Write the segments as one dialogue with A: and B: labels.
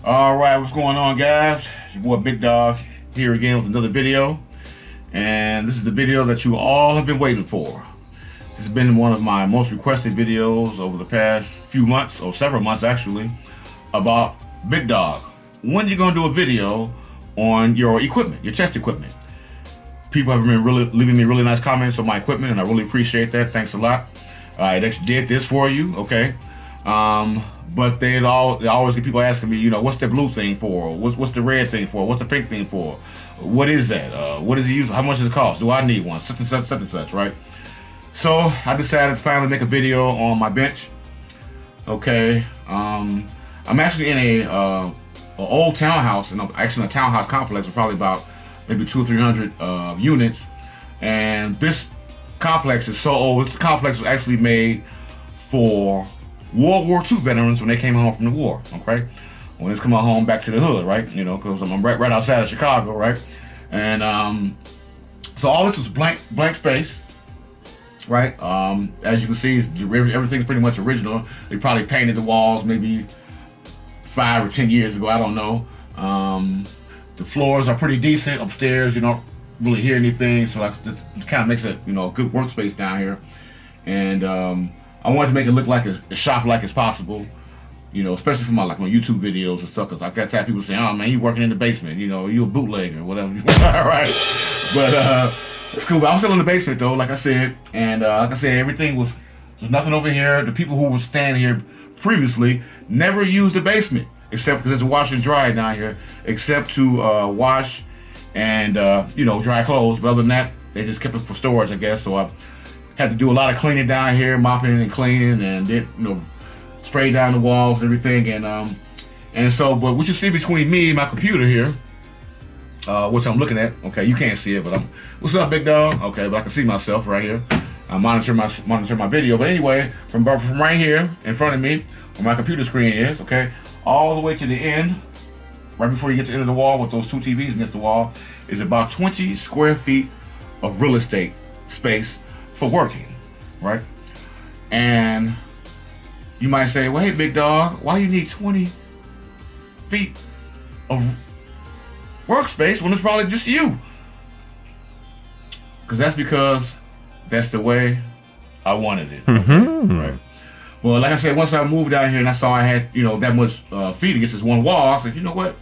A: All right, what's going on, guys? It's your boy Big Dog here again with another video, and this is the video that you all have been waiting for. This has been one of my most requested videos over the past few months, or several months actually, about Big Dog. When you gonna do a video on your equipment, your test equipment? People have been leaving me really nice comments on my equipment, and I really appreciate that. Thanks a lot. I actually did this for you, okay? But they always get people asking me, you know, what's the blue thing for? What's the red thing for? What's the pink thing for? What is that? What is it used? How much does it cost? Do I need one? Such and such, such and such, right? So I decided to finally make a video on my bench. Okay, I'm actually in a old townhouse, and I'm actually in a townhouse complex with probably about maybe 200 or 300 units. And this complex is so old. This complex was actually made for World War II veterans when they came home from the war, okay? When it's coming home back to the hood, right? You know, because I'm right outside of Chicago, right? And so all this was blank space, right? As you can see, everything's pretty much original. They probably painted the walls maybe 5 or 10 years ago, I don't know. The floors are pretty decent upstairs. You don't really hear anything, so this kind of makes it, you know, a good workspace down here. And I wanted to make it look like as shop-like as possible, you know, especially for my YouTube videos and stuff, because I got tired of people saying, "Oh man, you working in the basement, you know, you a bootlegger, whatever." All right, but it's cool. But I'm still in the basement though, like I said, and like I said, there's nothing over here. The people who were staying here previously never used the basement, except because there's a washer and dryer down here, except to wash and you know, dry clothes. But other than that, they just kept it for storage, I guess. So I had to do a lot of cleaning down here, mopping and cleaning, and did, you know, spray down the walls and everything. And so, but what you see between me and my computer here, which I'm looking at, okay, you can't see it, but what's up, Big Dog? Okay, but I can see myself right here. I monitor my video. But anyway, from right here in front of me, where my computer screen is, okay, all the way to the end, right before you get to the end of the wall with those two TVs against the wall, is about 20 square feet of real estate space for working, right? And you might say, well, hey, Big Dog, why you need 20 feet of workspace when it's probably just you? Because that's the way I wanted it, okay? Right? Well, like I said, once I moved out here and I saw I had, you know, that much feet against this one wall, I said, you know what?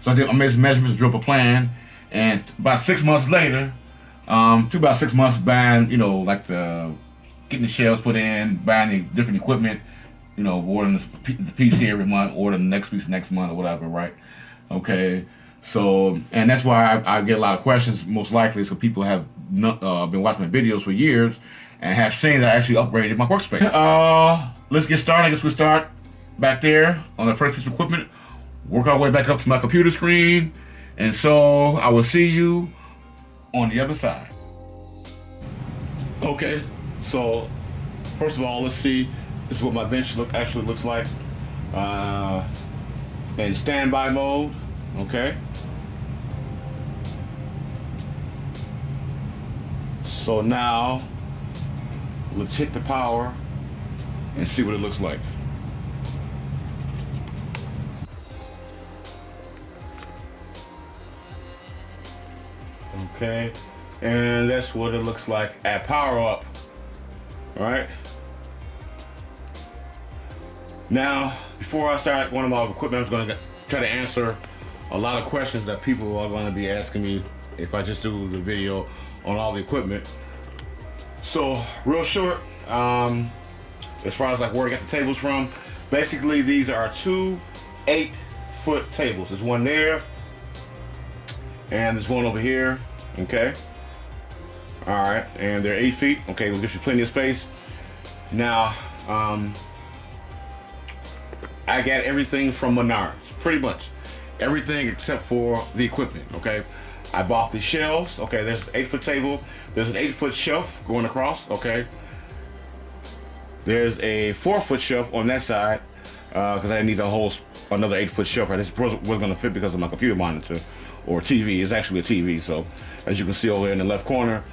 A: So I made some measurements, drew up a plan, and about 6 months later, took about 6 months buying, you know, like getting the shelves put in, buying the different equipment, you know, ordering the PC every month, ordering the next piece next month or whatever, right? Okay, so, and that's why I get a lot of questions, most likely, so people have been watching my videos for years and have seen that I actually upgraded my workspace. Let's get started. I guess we'll start back there on the first piece of equipment, work our way back up to my computer screen, and so I will see you on the other side. Okay, so first of all, let's see. This is what my bench actually looks like in standby mode. Okay. So now let's hit the power and see what it looks like. Okay, and that's what it looks like at power up. All right. Now, before I start one of my equipment, I'm going to try to answer a lot of questions that people are going to be asking me if I just do the video on all the equipment. So, real short, as far as like where I got the tables from, basically these are two 8-foot tables. There's one there, and there's one over here. Okay. All right, and they're 8 feet. Okay, will give you plenty of space. Now, I got everything from Menards, pretty much everything except for the equipment. Okay, I bought the shelves. Okay, there's an 8-foot table. There's an 8-foot shelf going across. Okay, there's a 4-foot shelf on that side because I need another 8-foot shelf. Right, this wasn't going to fit because of my computer monitor or TV. It's actually a TV. So as you can see over there in the left corner,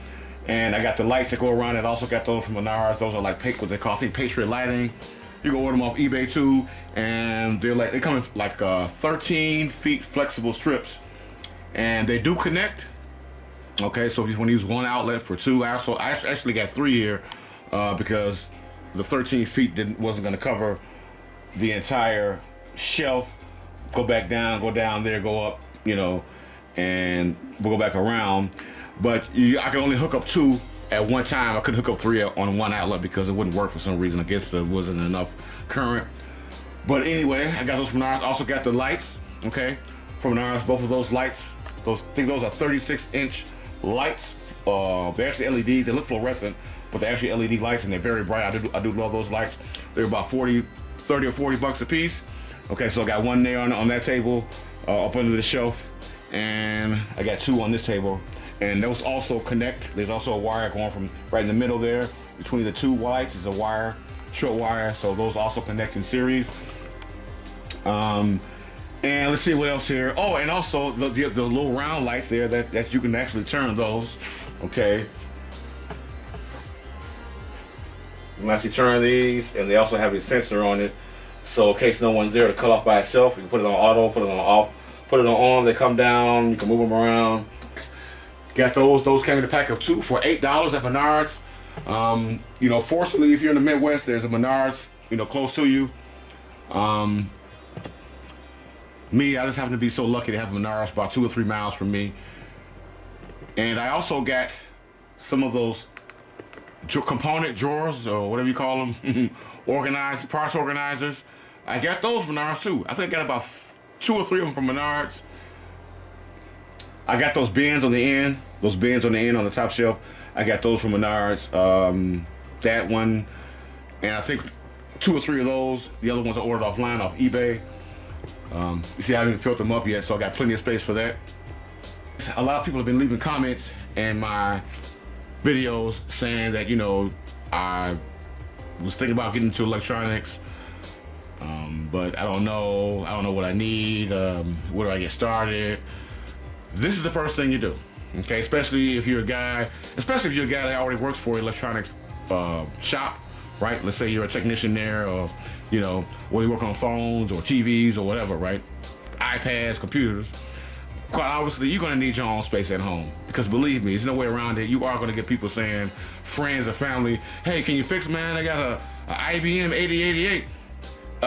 A: and I got the lights that go around it. I also got those from Menards. Those are like what they call, I think, Patriot lighting. You can order them off eBay too, and they come in like 13 feet flexible strips, and they do connect. Okay, so if you want to use one outlet for two, I actually got three here because the 13 feet wasn't going to cover the entire shelf. Go back down, go down there, go up, you know, and we'll go back around. But I can only hook up two at one time. I couldn't hook up three on one outlet because it wouldn't work for some reason. I guess there wasn't enough current. But anyway, I got those from Menards. Also got the lights, okay, from Menards. Both of those lights, I think those are 36-inch lights. They're actually LEDs. They look fluorescent, but they're actually LED lights, and they're very bright. I do love those lights. They're about 30 or 40 bucks a piece. Okay, so I got one there on that table, up under the shelf, and I got two on this table. And those also connect. There's also a wire going from right in the middle there. Between the two lights is a wire, short wire, so those also connect in series. And let's see what else here. Oh, and also the little round lights there that you can actually turn those. Okay. You can actually turn these, and they also have a sensor on it. So in case no one's there to cut off by itself, you can put it on auto, put it on off, put it on, they come down, you can move them around. Got those came in a pack of two for $8 at Menards. You know, fortunately, if you're in the Midwest, there's a Menards, you know, close to you. Me, I just happen to be so lucky to have a Menards about 2 or 3 miles from me. And I also got some of those component drawers, or whatever you call them, parts organizers. I got those from Menards too. I think I got about 2 or 3 of them from Menards. I got those bins on the end, on the top shelf. I got those from Menards. That one, and I think 2 or 3 of those. The other ones I ordered offline off eBay. You see, I haven't filled them up yet, so I got plenty of space for that. A lot of people have been leaving comments in my videos saying that, you know, I was thinking about getting into electronics, but I don't know what I need. Where do I get started? This is the first thing you do, okay? Especially if you're a guy that already works for an electronics shop, right? Let's say you're a technician there, or you know, where you work on phones or TVs or whatever, right? iPads, computers. Quite obviously, you're gonna need your own space at home, because believe me, there's no way around it. You are gonna get people saying, friends or family, hey, can you fix, man? I got a IBM 8088.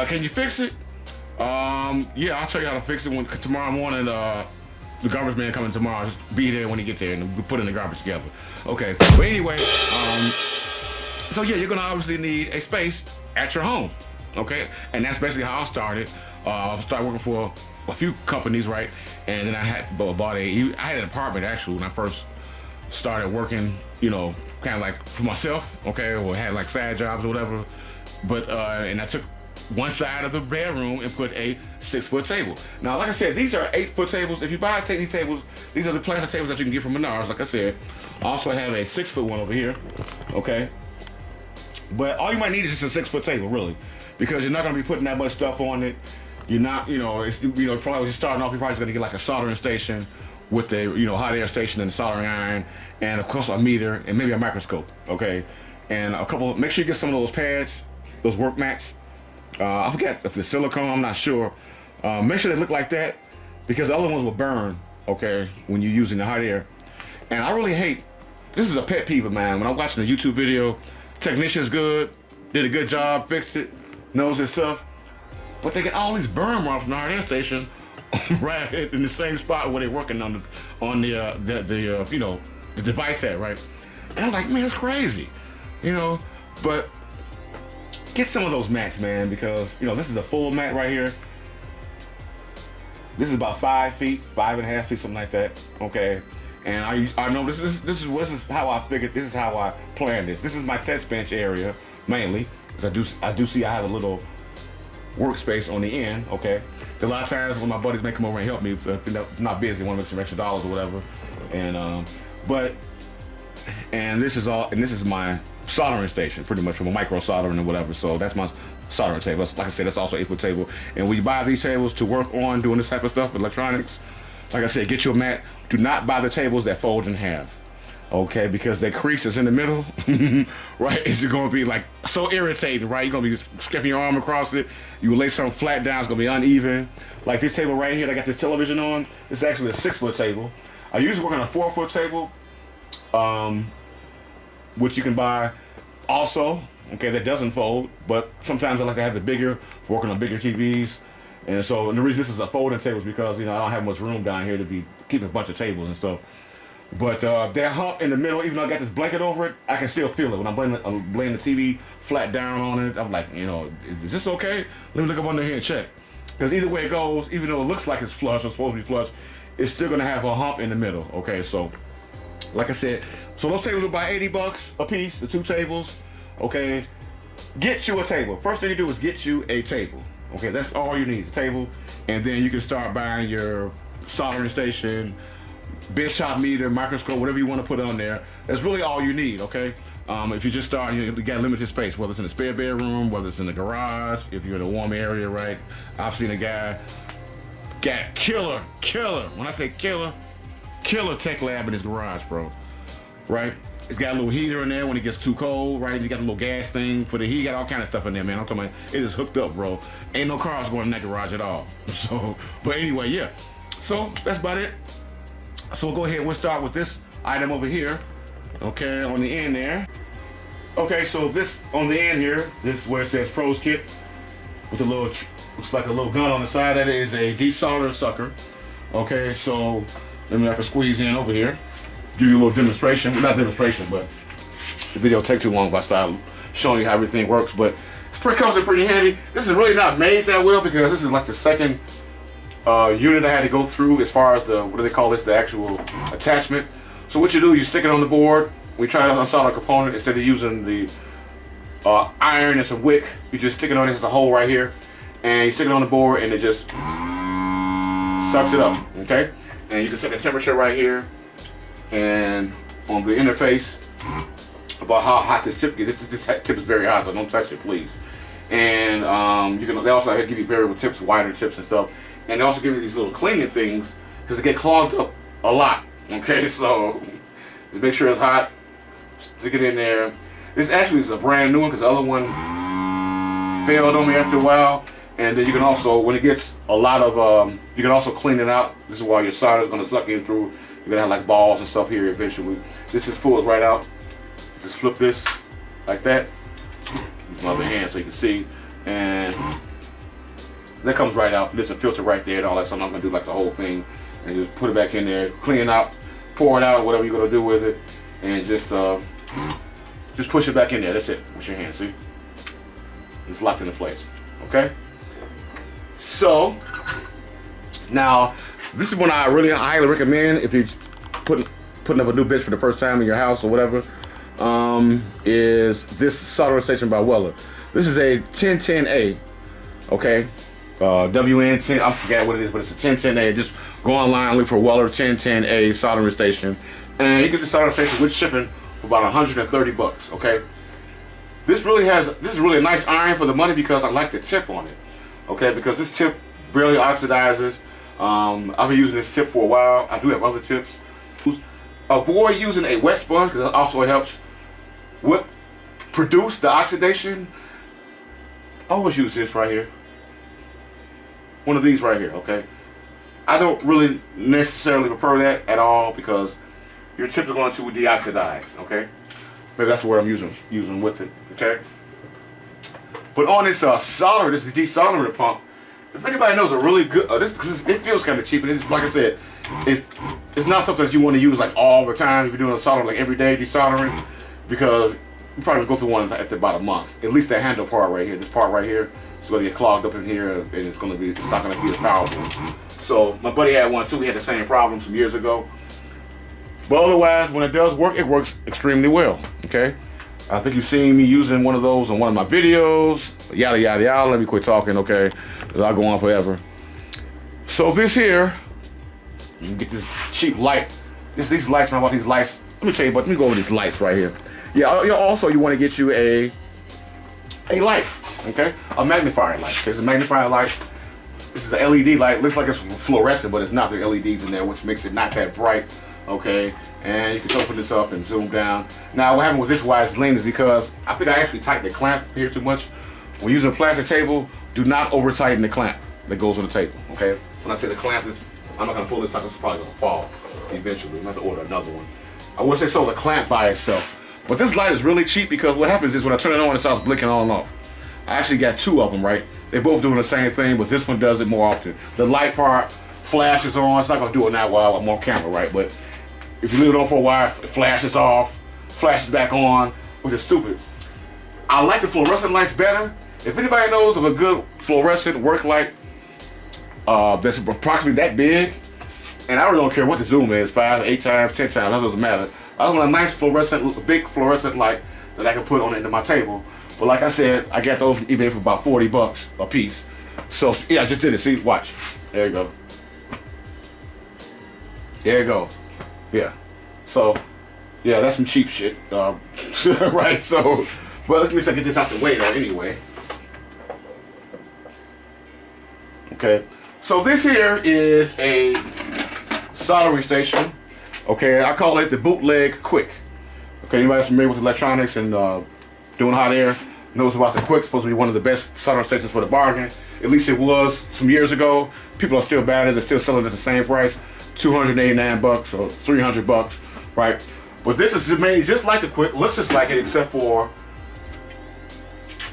A: Can you fix it? Yeah, I'll show you how to fix it tomorrow morning. The garbage man coming tomorrow. Just be there when he get there, and we put in the garbage together. Okay. But anyway, so yeah, you're gonna obviously need a space at your home. Okay, and that's basically how I started. I started working for a few companies, right? And then I had an apartment actually when I first started working. You know, kind of like for myself. Okay, or had like side jobs or whatever. But and I took one side of the bedroom and put a 6-foot table. Now, like I said, these are 8-foot tables. If you take these tables, these are the plastic tables that you can get from Menards, like I said. I also have a 6-foot one over here, okay? But all you might need is just a 6-foot table, really, because you're not gonna be putting that much stuff on it. You're not, probably when you're starting off, you're probably gonna get like a soldering station with a, hot air station and a soldering iron, and of course a meter, and maybe a microscope, okay? And make sure you get some of those pads, those work mats. I forget if it's silicone, I'm not sure. Make sure they look like that, because the other ones will burn, okay, when you're using the hot air. And I really hate, this is a pet peeve of mine, when I'm watching a YouTube video, technician's good, did a good job, fixed it, knows his stuff, but they get all these burn marks from the hot air station right in the same spot where they're working on the device at, right? And I'm like, man, it's crazy, but get some of those mats, man, because this is a full mat right here. This is about 5 feet, 5.5 feet, something like that. Okay, and I know this is how I figured. This is how I planned this. This is my test bench area mainly, because I do see I have a little workspace on the end. Okay, a lot of times when my buddies may come over and help me, if they're not busy, want to make some extra dollars or whatever, and this is my soldering station, pretty much, from a micro soldering or whatever. So that's my soldering table. Like I said, that's also an 8-foot table. And when you buy these tables to work on doing this type of stuff, electronics, like I said, get you a mat. Do not buy the tables that fold in half. okay, because that crease is in the middle, right? It's going to be like so irritating, right? You're going to be just skipping your arm across it. You lay something flat down, it's going to be uneven. Like this table right here that I got this television on, it's actually a 6-foot table. I usually work on a 4-foot table, which you can buy also, okay, that doesn't fold, but sometimes I like to have it bigger, working on bigger TVs. And so, and the reason this is a folding table is because, you know, I don't have much room down here to be keeping a bunch of tables and stuff. But that hump in the middle, even though I got this blanket over it, I can still feel it. When I'm laying the TV flat down on it, I'm like, you know, is this okay? Let me look up under here and check. Because either way it goes, even though it looks like it's flush or supposed to be flush, it's still going to have a hump in the middle, okay? So, like I said, so those tables are about $80 a piece, the 2 tables, okay? Get you a table. First thing you do is get you a table, okay? That's all you need, a table. And then you can start buying your soldering station, bench top meter, microscope, whatever you want to put on there. That's really all you need, okay? If you just start, you got limited space, whether it's in the spare bedroom, whether it's in the garage, if you're in a warm area, right? I've seen a guy got killer, when I say killer tech lab in his garage, bro, right? It's got a little heater in there when it gets too cold, right? You got a little gas thing for the heat, got all kind of stuff in there, man. I'm talking about, it is hooked up, bro. Ain't no cars going in that garage at all. So, but anyway, yeah. So, that's about it. So we'll go ahead and we'll start with this item over here, okay, on the end there. Okay, so this, on the end here, this is where it says Pros Kit, with a little, looks like a little gun on the side. That is a desolder sucker. Okay, so let me have to squeeze in over here, give you a little demonstration. Well, not demonstration, but the video will take too long if I start showing you how everything works, but comes in pretty handy. This is really not made that well because this is like the second unit I had to go through as far as the, what do they call this, the actual attachment. So what you do, you stick it on the board. We try to unsolder a component instead of using the iron and some wick. You just stick it on, this is a hole right here, and you stick it on the board and it just sucks it up, okay? And you can set the temperature right here and on the interface about how hot this tip gets. This tip is very hot, so don't touch it, please. And they also give you variable tips, wider tips and stuff. And they also give you these little cleaning things because they get clogged up a lot. Okay, so just make sure it's hot. Stick it in there. This actually is a brand new one because the other one failed on me after a while. And then you can also, when it gets a lot of, you can also clean it out. This is why your solder is going to suck in through. You're going to have like balls and stuff here eventually. This just pulls right out. Just flip this like that. Use my other hand so you can see. And that comes right out. There's a filter right there and all that, so I'm not gonna do like the whole thing. And just put it back in there, clean it out, pour it out, whatever you're gonna do with it, and just push it back in there. That's it with your hand. See, it's locked into place. Okay. So now this is one I really highly recommend if you're putting up a new bench for the first time in your house or whatever. Is this soldering station by Weller. This is a 1010A. Okay. WN10, I forget what it is, but it's a 1010A. Just go online, look for Weller 1010A soldering station, and you get the soldering station with shipping for about $130. Okay, this is really a nice iron for the money because I like the tip on it. Okay, because this tip barely oxidizes. I've been using this tip for a while. I do have other tips. Avoid using a wet sponge because it also helps produce the oxidation. I always use this right here. One of these right here, okay? I don't really necessarily prefer that at all because your tips are going to deoxidize, okay? Maybe that's what I'm using with it, okay? But on this solder, this desoldering pump, if anybody knows a really good, because it feels kind of cheap, and it's, like I said, it's not something that you want to use like all the time if you're doing a solder like every day desoldering, because you probably go through one that's about a month. At least that handle part right here, this part right here, it's going to get clogged up in here, and it's not going to be as powerful. So my buddy had one too. He had the same problem some years ago. But otherwise, when it does work, it works extremely well. Okay, I think you've seen me using one of those on one of my videos. Yada yada yada. Let me quit talking, okay? Because I'll go on forever. So this here, you can get this cheap light. These lights, man. I bought these lights. Let me tell you, but let me go over these lights right here. Yeah. Also, you want to get you a light, okay? A magnifier light. Okay, it's a magnifier light. This is an LED light. Looks like it's fluorescent, but it's not. There are LEDs in there, which makes it not that bright. okay, and you can open this up and zoom down. Now what happened with this why it's lean is because I think I actually tightened the clamp here too much. When using a plastic table, do not over tighten the clamp that goes on the table, okay? When I say the clamp is, I'm not gonna pull this out, this is probably gonna fall eventually. I'm gonna have to order another one. I would say so the clamp by itself. But this light is really cheap because what happens is when I turn it on, it starts blinking on and off. I actually got two of them, right? They're both doing the same thing, but this one does it more often. The light part flashes on. It's not gonna do it now while I'm on camera, right? But if you leave it on for a while, it flashes off, flashes back on, which is stupid. I like the fluorescent lights better. If anybody knows of a good fluorescent work light that's approximately that big, and I really don't care what the zoom is, 5, 8 times, 10 times, that doesn't matter. I want a nice fluorescent, big fluorescent light that I can put on into my table. But like I said, I got those from eBay for about 40 bucks a piece. So yeah, I just did it. See, watch. There you go. There it goes. Yeah. So yeah, that's some cheap shit, right? So, but let me get this out the way though. Anyway. Okay. So this here is a soldering station. Okay, I call it the bootleg quick. Okay, anybody familiar with electronics and doing hot air knows about the quick. Supposed to be one of the best soldering stations for the bargain. At least it was some years ago. People are still buying it. They're still selling it at the same price, 289 bucks or 300 bucks, right? But this is made just like the quick. Looks just like it, except for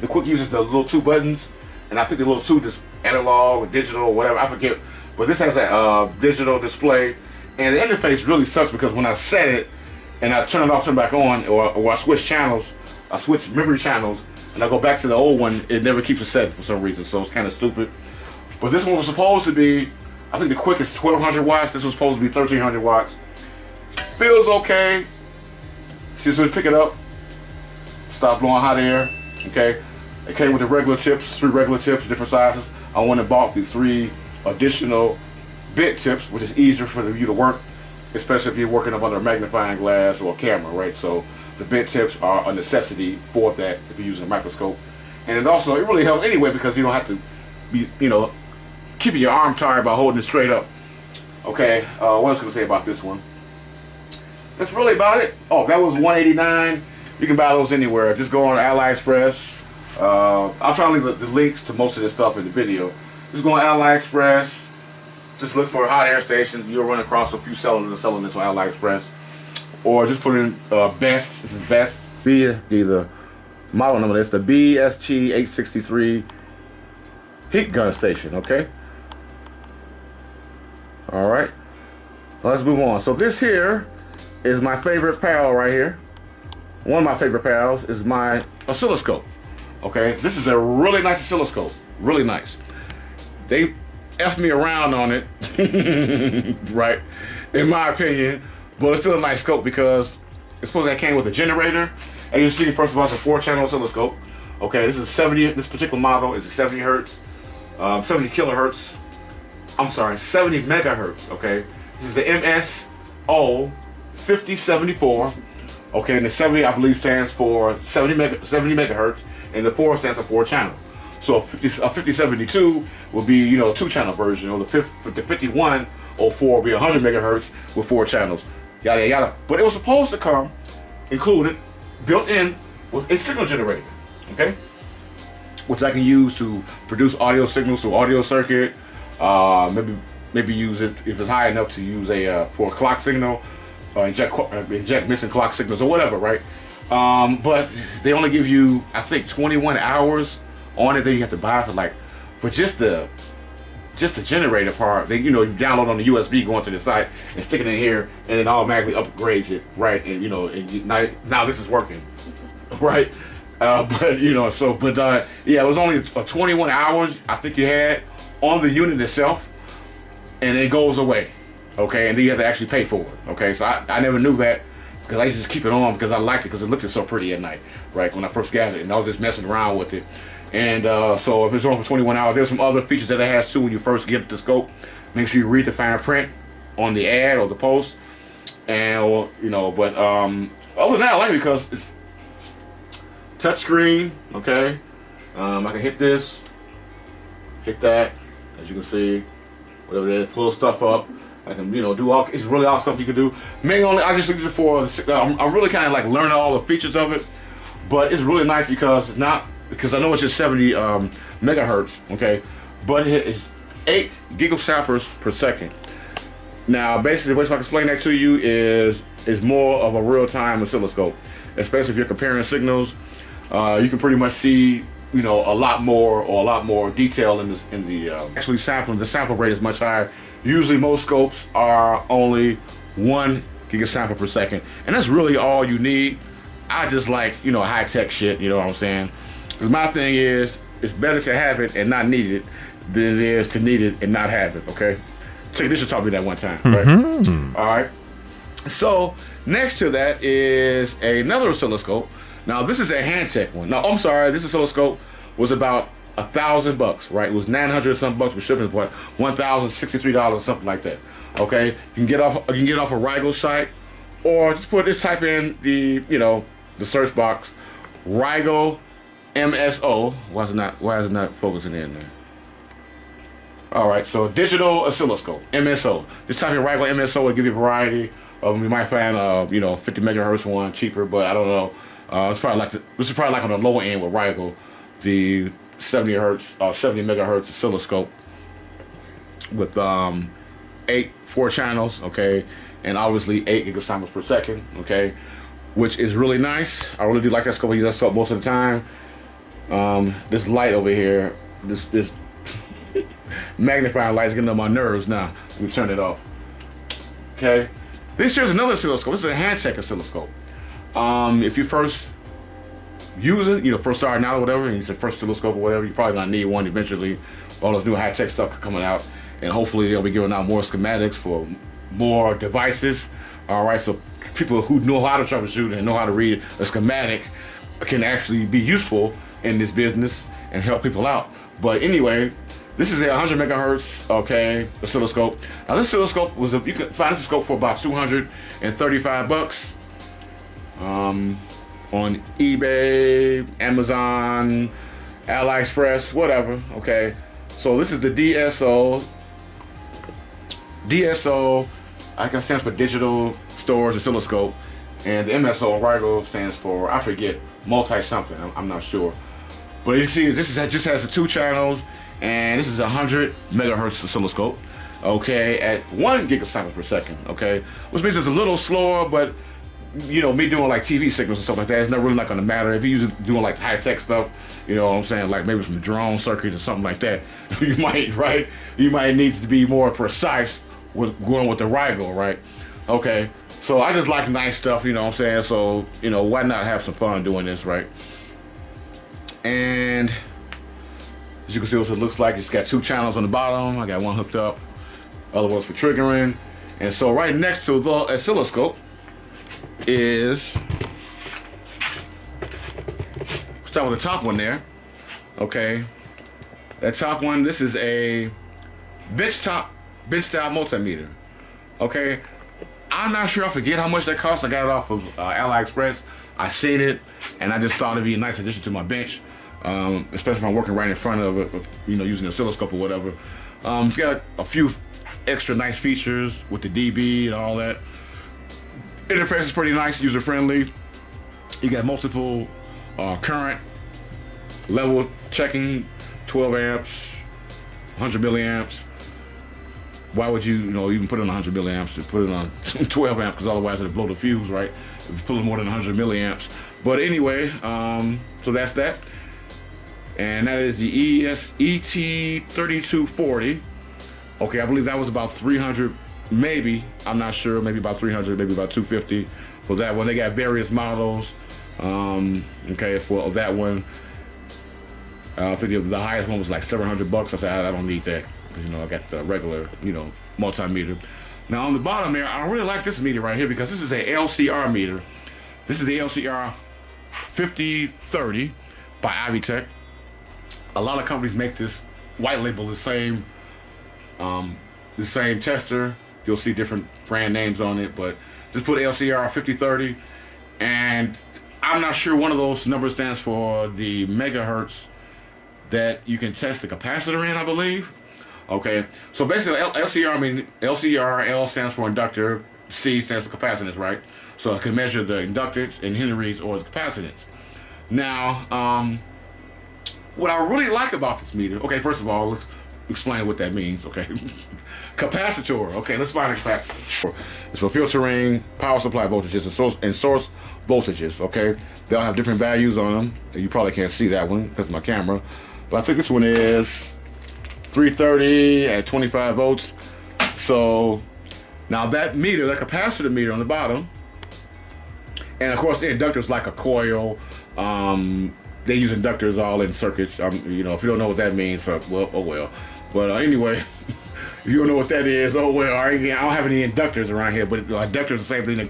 A: the quick uses the little two buttons, and I think the little two just analog or digital or whatever. I forget. But this has a digital display. And the interface really sucks because when I set it and I turn it off, turn it back on, or I switch channels, I switch memory channels, and I go back to the old one, it never keeps it set for some reason, so it's kind of stupid. But this one was supposed to be, I think the quick is 1200 watts, this was supposed to be 1300 watts. Feels okay. See, so just pick it up, stop blowing hot air, okay? It came with the regular tips, 3 regular tips, different sizes. I went and bought the 3 additional bent tips, which is easier for you to work, especially if you're working up under a magnifying glass or a camera, right? So the bent tips are a necessity for that if you're using a microscope. And it also, it really helps anyway because you don't have to be, you know, keeping your arm tired by holding it straight up. Okay, what else can I say about this one? That's really about it. Oh, that was $189. You can buy those anywhere. Just go on AliExpress. I'll try to leave the links to most of this stuff in the video. Just go on AliExpress. Just look for hot air stations. You'll run across a few sellers that are selling this on AliExpress. Or just put in best. This is best. The model number. That's the BST863 heat gun station. Okay. All right. Let's move on. So this here is my favorite pal right here. One of my favorite pals is my oscilloscope. Okay. This is a really nice oscilloscope. Really nice. They F me around on it, right, in my opinion, but it's still a nice scope because it's supposed to came with a generator. As you see, first of all, it's a 4-channel oscilloscope. Okay, this is 70, this particular model is a 70 hertz, 70 kilohertz, I'm sorry, 70 megahertz, okay? This is the MSO 5074, okay, and the 70, I believe, stands for 70 megahertz, and the 4 stands for 4-channel. So a 5072 will be, you know, a 2-channel version, or the 5104 will be 100 megahertz with 4 channels, yada yada. But it was supposed to come included, built in, with a signal generator, okay, which I can use to produce audio signals through audio circuit. Maybe use it if it's high enough to use a for a clock signal, inject missing clock signals or whatever, right? But they only give you, I think, 21 hours on it. Then you have to buy for just the generator part. They, you know, you download on the USB, go into the site and stick it in here, and it automatically upgrades it, right? And you know, now this is working, right? But you know, so yeah, it was only 21 hours I think you had on the unit itself, and it goes away, okay? And then you have to actually pay for it, okay? So I never knew that because I used to just keep it on because I liked it because it looked so pretty at night, right? When I first got it, and I was just messing around with it. And so if it's on for 21 hours, there's some other features that it has too when you first get the scope. Make sure you read the fine print on the ad or the post, and you know. But other than that, I like it because it's touch screen. Okay, I can hit this, hit that, as you can see, whatever it is, pull stuff up. I can, you know, do all. It's really all stuff you can do. Mainly, I just use it for. I'm really kind of like learning all the features of it, but it's really nice because it's not because I know it's just 70 megahertz, okay, but it's 8 gigasamples per second. Now, basically, the way I can explain that to you is more of a real-time oscilloscope, especially if you're comparing signals. You can pretty much see, you know, a lot more detail in the actually sampling. The sample rate is much higher. Usually, most scopes are only 1 gigasample per second, and that's really all you need. I just like, you know, high-tech shit. You know what I'm saying? Because my thing is, it's better to have it and not need it than it is to need it and not have it. Okay. This taught me that one time, right? All right. So next to that is another oscilloscope. Now this is a hand-tech one. No, I'm sorry. This oscilloscope was about $1,000, right? It was 900 some bucks with shipping, but $1,063, something like that. Okay. You can get off a Rigo site, or just type in the search box, Rigo MSO. Why is it not focusing in there? All right, so digital oscilloscope, MSO. Just type in Rigo MSO, will give you a variety of them. You might find 50 megahertz one cheaper, but I don't know. This is probably like on the lower end with Rigo, the 70 megahertz oscilloscope with 4 channels, okay, and obviously 8 gigasamples per second, okay, which is really nice. I really do like that scope. I use that scope most of the time. This light over here, this magnifying light is getting on my nerves now. Let me turn it off. Okay. This here's another oscilloscope. This is a hand-tech oscilloscope. If you first use it, first starting out or whatever, and it's the first oscilloscope or whatever, you're probably gonna need one eventually. All this new high-tech stuff coming out, and hopefully they'll be giving out more schematics for more devices. All right, so people who know how to troubleshoot and know how to read a schematic can actually be useful in this business and help people out. But anyway, this is a 100 megahertz, okay, oscilloscope. Now this oscilloscope you could find this scope for about $235 on eBay, Amazon, AliExpress, whatever. Okay, so this is the DSO. I can stand for digital storage oscilloscope, and the MSO Rigo stands for, I forget, multi something. I'm not sure. But you can see just has the 2 channels, and this is a 100 megahertz oscilloscope, okay, at 1 gigasample per second, okay, which means it's a little slower, but me doing like TV signals and stuff like that, it's not really not going to matter. If you're doing like high-tech stuff, you know what I'm saying, like maybe some drone circuits or something like that, you might need to be more precise with going with the Rigo, right? Okay, so I just like nice stuff, you know what I'm saying, so, why not have some fun doing this, right? And as you can see what it looks like, it's got 2 channels on the bottom. I got one hooked up, other one's for triggering. And so right next to the oscilloscope is, start with the top one there, okay. That top one, this is a bench style multimeter, okay. I'm not sure, I forget how much that cost. I got it off of AliExpress. I seen it, and I just thought it'd be a nice addition to my bench. Especially if I'm working right in front of it, using an oscilloscope or whatever. It's got a few extra nice features with the dB and all that. Interface is pretty nice, user-friendly. You got multiple current level checking, 12 amps, 100 milliamps. Why would you, even put it on 100 milliamps to put it on 12 amps? Because otherwise it'll blow the fuse, right? If you pull it more than 100 milliamps. But anyway, so that's that. And that is the ET3240. Okay, I believe that was about 300, maybe. I'm not sure. Maybe about 300, maybe about 250 for that one. They got various models. Okay, for that one, I think the highest one was like $700. I said I don't need that because I got the regular multimeter. Now on the bottom there, I really like this meter right here because this is a LCR meter. This is the LCR 5030 by Ivitech. A lot of companies make this white label the same tester. You'll see different brand names on it, but just put LCR 5030, and I'm not sure one of those numbers stands for the megahertz that you can test the capacitor in, I believe. Okay, so basically LCR, I mean LCR, L stands for inductor, C stands for capacitance, right? So I can measure the inductance in henries or the capacitance. Now, what I really like about this meter, okay, first of all, let's explain what that means, okay? Capacitor, okay, let's find a capacitor. It's for filtering power supply voltages and source voltages, okay? They'll have different values on them. You probably can't see that one because of my camera, but I think this one is 330 at 25 volts. So now that meter, that capacitor meter on the bottom, and of course the inductor's like a coil. They use inductors all in circuits. You know, if you don't know what that means, well, oh well. But anyway, if you don't know what that is, oh well. I don't have any inductors around here, but inductor is the same thing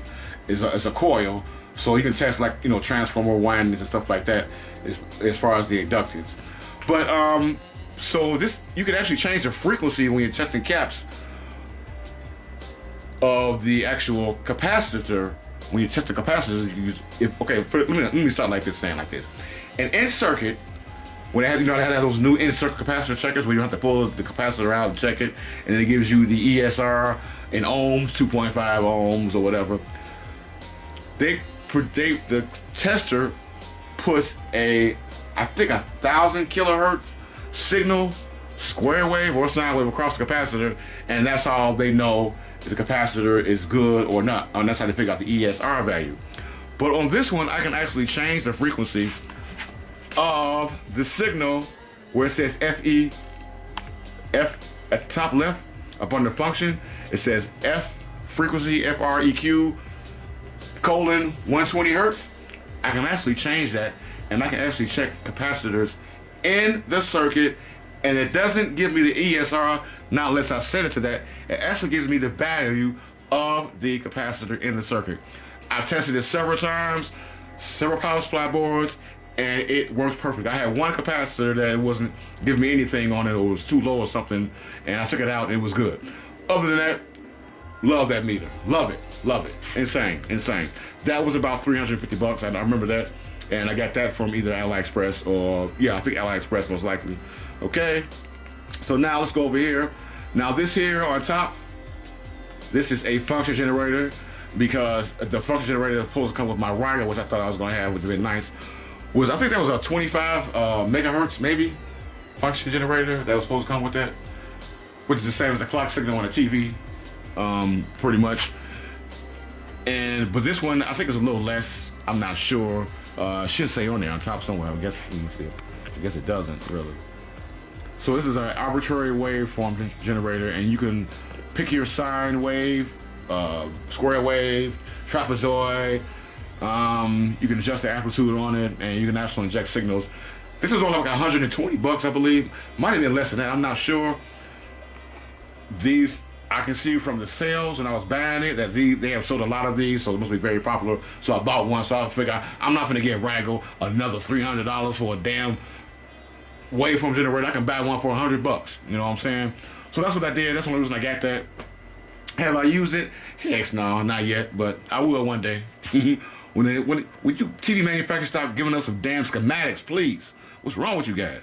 A: as a coil. So you can test like, you know, transformer windings and stuff like that as far as the inductance. But so this, you can actually change the frequency when you're testing caps of the actual capacitor. When you test the capacitors, you use, let me start like this, saying like this. An in circuit, when they have, you know, they have those new in circuit capacitor checkers where you don't have to pull the capacitor out and check it, and then it gives you the ESR in ohms, 2.5 ohms or whatever. The tester puts I think 1,000 kilohertz signal, square wave or sine wave across the capacitor, and that's how they know if the capacitor is good or not. And that's how they figure out the ESR value. But on this one, I can actually change the frequency of the signal where it says FE, F at the top left, up under function, it says F frequency, FREQ, colon 120 hertz. I can actually change that, and I can actually check capacitors in the circuit, and it doesn't give me the ESR, not unless I set it to that. It actually gives me the value of the capacitor in the circuit. I've tested it several times, several power supply boards, and it works perfect. I had one capacitor that wasn't giving me anything on it, or it was too low or something, and I took it out and it was good. Other than that, love that meter. Love it. Love it. Insane. Insane. That was about 350 bucks. I remember that. And I got that from either AliExpress or, yeah, I think AliExpress most likely. Okay. So now let's go over here. Now this here on top, this is a function generator, because the function generator that's supposed to come with my rider, which I thought I was going to have, which would have been nice, was, I think that was a 25 megahertz maybe function generator that was supposed to come with that, which is the same as the clock signal on a TV, pretty much. But this one, I think it's a little less. I'm not sure. Should say on there on top somewhere. I guess. Let me see. I guess it doesn't really. So this is an arbitrary waveform generator, and you can pick your sine wave, square wave, trapezoid. You can adjust the amplitude on it, and you can actually inject signals. This is only like 120 bucks, I believe. Might have been less than that. I'm not sure. These, I can see from the sales when I was buying it that they have sold a lot of these, so it must be very popular. So I bought one, so I figured I'm not gonna get wrangle another $300 for a damn waveform generator. I can buy one for 100 bucks. You know what I'm saying? So that's what I did. That's the only reason I got that. Have I used it? Heck no, not yet, but I will one day. When you TV manufacturers stop giving us some damn schematics, please. What's wrong with you guys?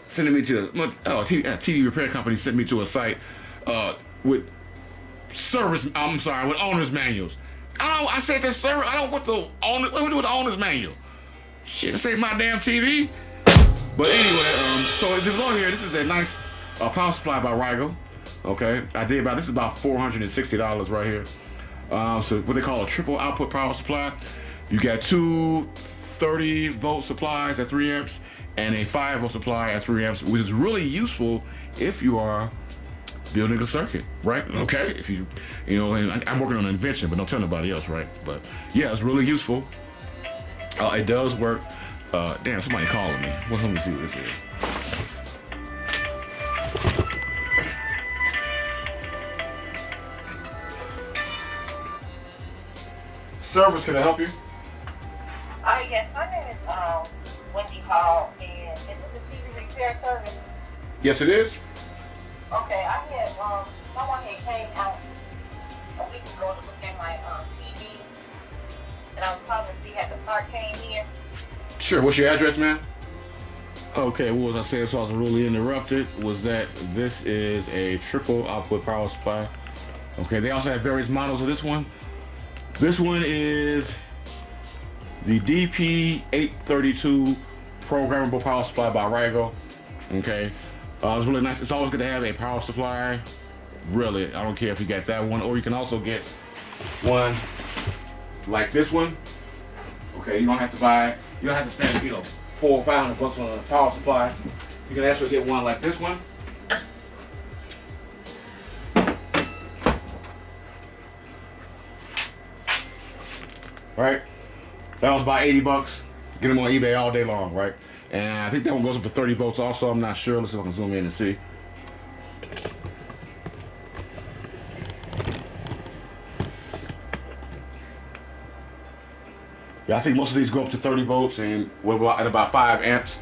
A: Sending me to TV repair company sent me to a site with with owner's manuals. I said to server, I don't want the owner. What do we do with the owner's manual? Shit, this ain't my damn TV. But anyway, so if you go here, this is a nice power supply by Rigo. Okay, this is about $460 right here. So what they call a triple output power supply. You got two 30-volt supplies at 3 amps and a 5-volt supply at 3 amps, which is really useful if you are building a circuit, right? Okay, if you know, and I'm working on an invention, but don't tell nobody else, right? But yeah, it's really useful. It does work. Damn, somebody calling me. Well, let me see what this is. Service, can I help you?
B: Yes, my name is Wendy Hall, and is it the TV repair service?
A: Yes, it is.
B: Okay, I had someone had came out a week ago to look at my TV, and I was calling to see how the part came in.
A: Sure. What's your address, ma'am? Okay, what was I saying? So I was really interrupted. Was that this is a triple output power supply? Okay, they also have various models of this one. This one is the DP832 programmable power supply by Rago. Okay, it's really nice. It's always good to have a power supply. Really, I don't care if you got that one, or you can also get one like this one. Okay, you don't have to spend, $400 or $500 on a power supply. You can actually get one like this one. Right? That was about 80 bucks. Get them on eBay all day long, right? And I think that one goes up to 30 volts also. I'm not sure. Let's see if I can zoom in and see. Yeah, I think most of these go up to 30 volts and at about 5 amps.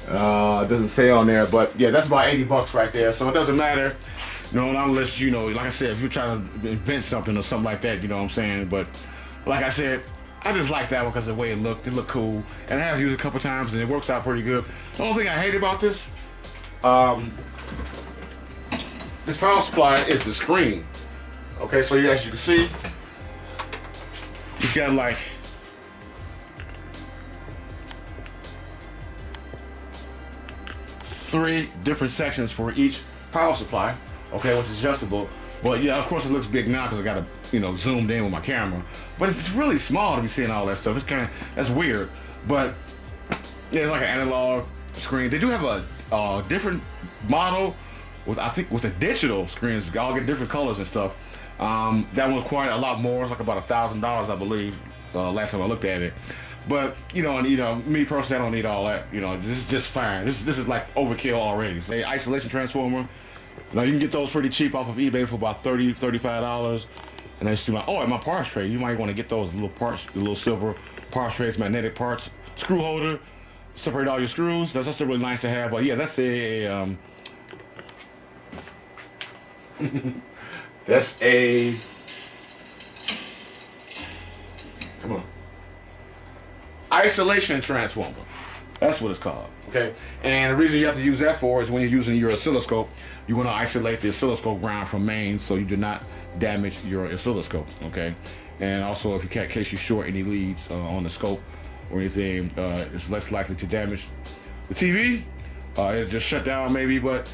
A: It doesn't say on there, but yeah, that's about 80 bucks right there. So it doesn't matter, unless, like I said, if you're trying to invent something or something like that, you know what I'm saying? But like I said, I just like that one because of the way it looked. It looked cool. And I have used it a couple times and it works out pretty good. The only thing I hate about this power supply is the screen. Okay, so as you can see, you've got like 3 different sections for each power supply, okay, which is adjustable. But yeah, of course it looks big now because I got to, zoomed in with my camera. But it's really small to be seeing all that stuff. That's weird. But yeah, it's like an analog screen. They do have a different model with a digital screens. They all get different colors and stuff. That one required a lot more. It's like about $1,000, I believe. Last time I looked at it. But me personally, I don't need all that. This is just fine. This is like overkill already. Say isolation transformer. You can get those pretty cheap off of eBay for about $30, $35. And they just like, at my parts tray, you might want to get those little parts, the little silver parts trays, magnetic parts, screw holder, separate all your screws. That's really nice to have. But yeah, that's that's a come on. Isolation transformer. That's what it's called. Okay. And the reason you have to use that for is when you're using your oscilloscope, you want to isolate the oscilloscope ground from main so you do not damage your oscilloscope. Okay. And also, if in case you short any leads on the scope or anything, it's less likely to damage the TV. It'll just shut down maybe. But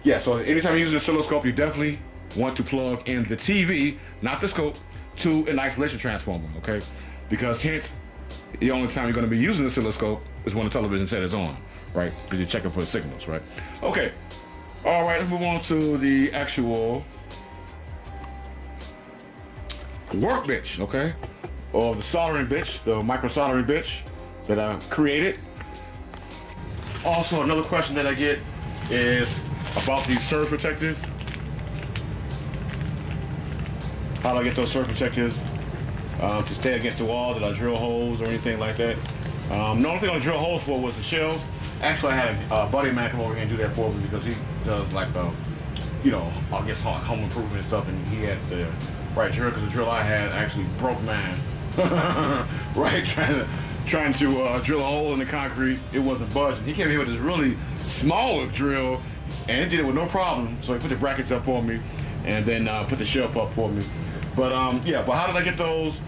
A: yeah, so anytime you use an oscilloscope, you definitely want to plug in the TV, not the scope, to an isolation transformer. Okay. Because hence, the only time you're going to be using the oscilloscope is when the television set is on, right? Because you're checking for the signals, right? Okay. All right, let's move on to the actual workbench, okay? Or the soldering bench, the micro soldering bench that I created. Also, another question that I get is about these surge protectors. How do I get those surge protectors to stay against the wall? Did I drill holes or anything like that? The only thing I drill holes for was the shells. Actually, I had a buddy of mine come over here and do that for me because he does like, I guess home improvement and stuff, and he had the right drill because the drill I had actually broke mine. Right, trying to drill a hole in the concrete, it wasn't budging. He came here with this really small drill, and it did it with no problem. So he put the brackets up for me, and then put the shelf up for me. But yeah, but how did I get those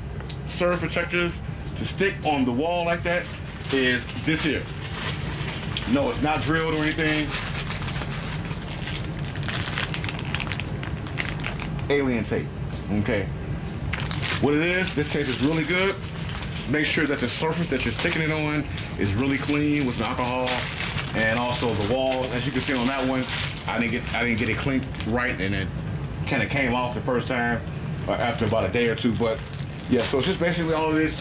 A: surge protectors to stick on the wall like that? Is this here. No, it's not drilled or anything. Alien tape. Okay. What it is, this tape is really good. Make sure that the surface that you're sticking it on is really clean with some alcohol. And also the wall, as you can see on that one, I didn't get it cleaned right, and it kind of came off the first time after about a day or two. But yeah, so it's just basically all of this,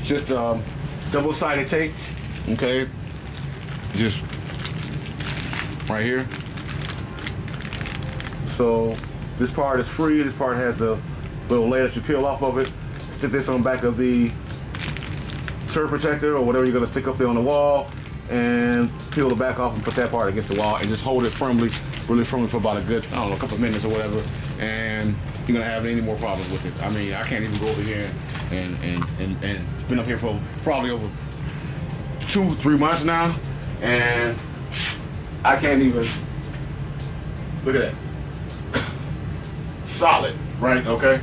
A: just double-sided tape, okay? Just right here. So this part is free. This part has the little layer that you peel off of it. Stick this on the back of the surge protector or whatever you're gonna stick up there on the wall, and peel the back off and put that part against the wall and just hold it firmly, really firmly for about a good, I don't know, a couple of minutes or whatever, and you're gonna have any more problems with it. I mean, I can't even go over here and it's been up here for probably over 2-3 months now, and I can't even look at that. Solid, right? Okay.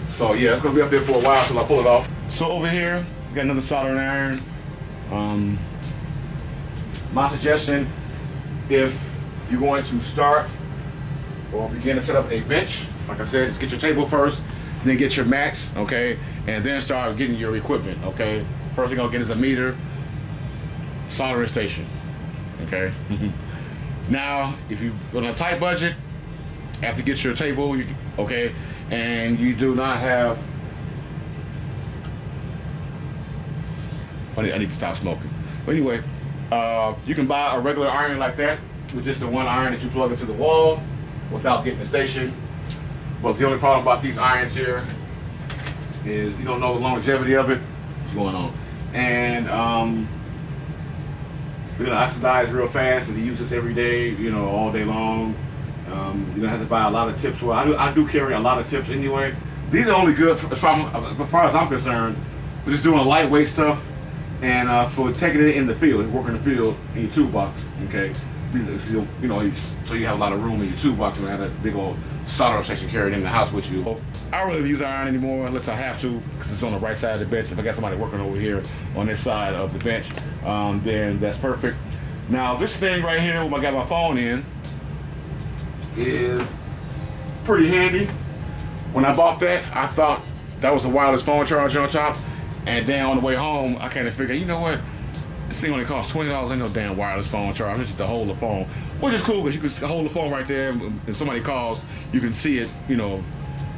A: So yeah, it's gonna be up there for a while till I pull it off. So over here, we got another soldering iron. My suggestion, if you're going to start or begin to set up a bench, like I said, just get your table first, then get your mats, okay, and then start getting your equipment, okay. First thing I'll get is a meter, soldering station, okay. Now, if you're on a tight budget, have to get your table, okay, and you do not have. I need to stop smoking. But anyway, you can buy a regular iron like that with just the one iron that you plug into the wall without getting the station. But the only problem about these irons here is you don't know the longevity of it. What's going on? And they're gonna oxidize real fast, and you use this every day, you know, all day long. You're gonna have to buy a lot of tips. Well, I do carry a lot of tips anyway. These are only good as far as I'm concerned. For just doing lightweight stuff and for taking it in the field, working in the field in your toolbox. Okay, these are, you know, so you have a lot of room in your toolbox and have that big old soldering station carried in the house with you. I don't really use iron anymore unless I have to, because it's on the right side of the bench. If I got somebody working over here on this side of the bench, then that's perfect. Now this thing right here, where I got my phone in, is pretty handy. When I bought that, I thought that was a wireless phone charger on top, and then on the way home, I kind of figured, you know what? This thing only costs $20. Ain't no damn wireless phone charger. It's just to hold the phone, which is cool because you can hold the phone right there. If somebody calls, you can see it, you know,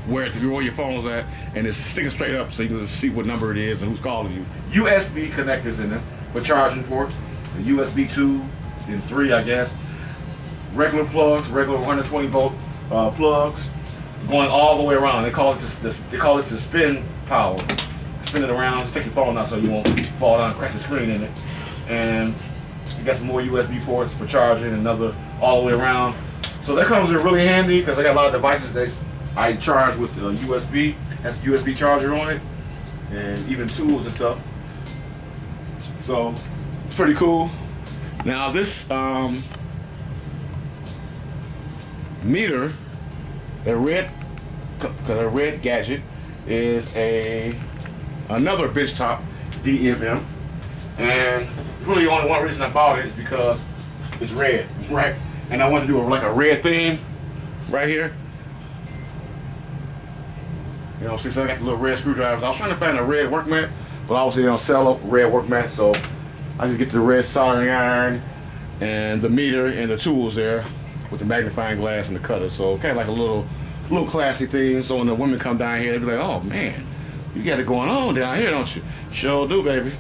A: where your phone's at, and it's sticking straight up, so you can see what number it is and who's calling you. USB connectors in there for charging ports. The USB 2 and 3, I guess. Regular plugs, regular 120 volt plugs, going all the way around. They call it the spin power. Spin it around, just take your phone out so you won't fall down and crack the screen in it. And you got some more USB ports for charging, another all the way around. So that comes in really handy because I got a lot of devices that I charge with USB. Has a USB charger on it, and even tools and stuff. So it's pretty cool. Now this meter, the red gadget, is another benchtop DMM, and really only one reason I bought it is because it's red, right? And I wanted to do like a red theme right here. You know, since I got the little red screwdrivers, I was trying to find a red work mat, but obviously they don't sell a red work mat, so I just get the red soldering iron and the meter and the tools there with the magnifying glass and the cutter. So kind of like a little classy thing. So when the women come down here, they be like, "Oh man, you got it going on down here, don't you?" Sure do, baby.